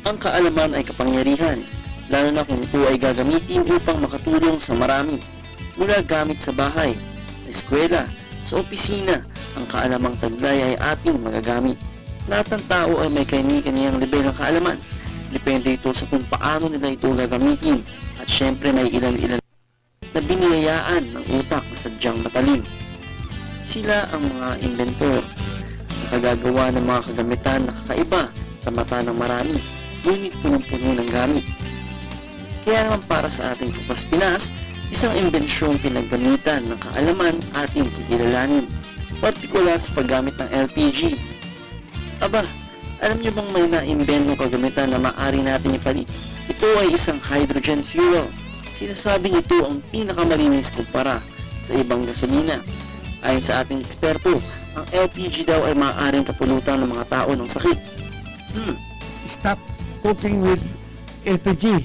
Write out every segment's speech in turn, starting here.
Ang kaalaman ay kapangyarihan, lalo na kung ito ay gagamitin upang makatulong sa marami. Mula gamit sa bahay, sa eskwela, sa opisina, ang kaalamang taglay ay ating magagamit. Lahat ng tao ay may kani-kaniyang level ng kaalaman. Depende ito sa kung paano nila ito gagamitin. At syempre may ilan-ilan na biniyayaan ng utak na sadyang matalim. Sila ang mga inventor, nakagagawa ng mga kagamitan na kakaiba sa mata ng marami, ngunit punong-puno ng gamit. Kaya naman para sa ating Kupas Pinas, isang imbensyong pinaggamitan ng kaalaman ating kikilalanin, partikular sa paggamit ng LPG. Aba, alam niyo bang may naimbentong kagamitan na maaari natin ipalit? Ito ay isang hydrogen fuel. Sinasabing ito ang pinakamalinis kumpara sa ibang gasolina. Ayon sa ating eksperto, ang LPG daw ay maaaring kapulutan ng mga tao ng sakit. Stop cooking with LPG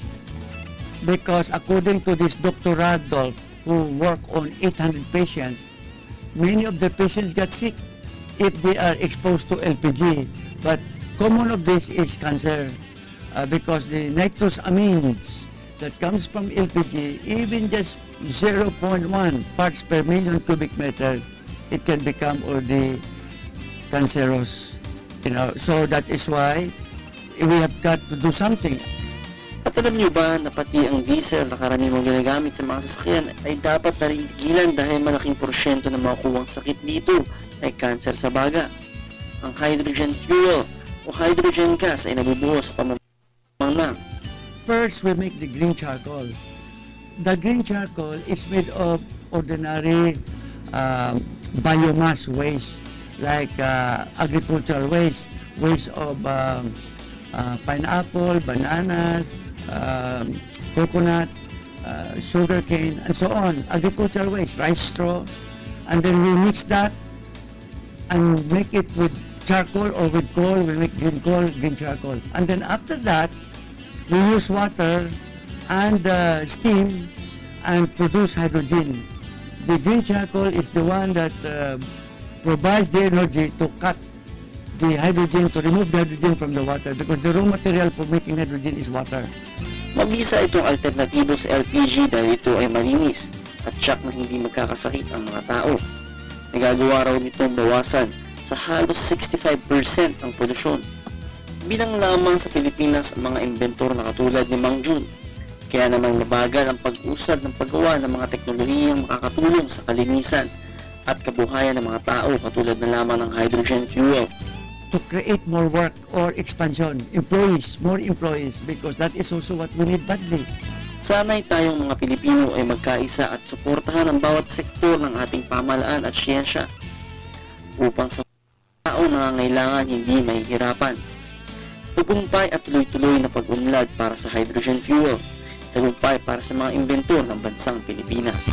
because according to this Dr. Radolf, who worked on 800 patients, many of the patients got sick if they are exposed to LPG. But common of this is cancer because the nitrous amines that comes from LPG, even just 0.1 parts per million cubic meter, it can become already cancerous. So that is why we have got to do something. At alam niyo ba na pati ang diesel na karaniwang ginagamit sa mga sasakyan ay dapat na rin tigilan dahil malaking porsyento ng makukuhang sakit dito ay cancer sa baga. Ang hydrogen fuel o hydrogen gas ay nabubuo sa pamamagitan ng First, we make the green charcoal. The green charcoal is made of ordinary biomass waste, like agricultural waste, waste of pineapple, bananas, coconut, sugar cane, and so on. Agricultural waste, rice straw, and then we mix that and make it with charcoal or with coal. We make green coal, green charcoal, and then after that, we use water and steam and produce hydrogen. The green charcoal is the one that provides the energy to cut the hydrogen, to remove the hydrogen from the water, because the raw material for making hydrogen is water. mabisa itong alternatibo sa LPG dahil ito ay malinis at tiyak na hindi magkakasakit ang mga tao. Nagagawa raw nitong bawasan sa halos 65% ang polusyon. Bilang lamang sa Pilipinas ang mga inventor na katulad ni Mang Jun, kaya naman mabagal ang pag-usad ng paggawa ng mga teknolohiyang makakatulong sa kalinisan at kabuhayan ng mga tao katulad na lamang ng hydrogen fuel. To create more work or expansion, employees, more employees, because that is also what we need badly. Sana'y tayong mga Pilipino ay magkaisa at suportahan ang bawat sektor ng ating pamahalaan at siyensya upang sa tao nangangailangan hindi mahihirapan. Tagumpay at tuloy-tuloy na pag-unlad para sa hydrogen fuel. Tagumpay para sa mga inventor ng bansang Pilipinas.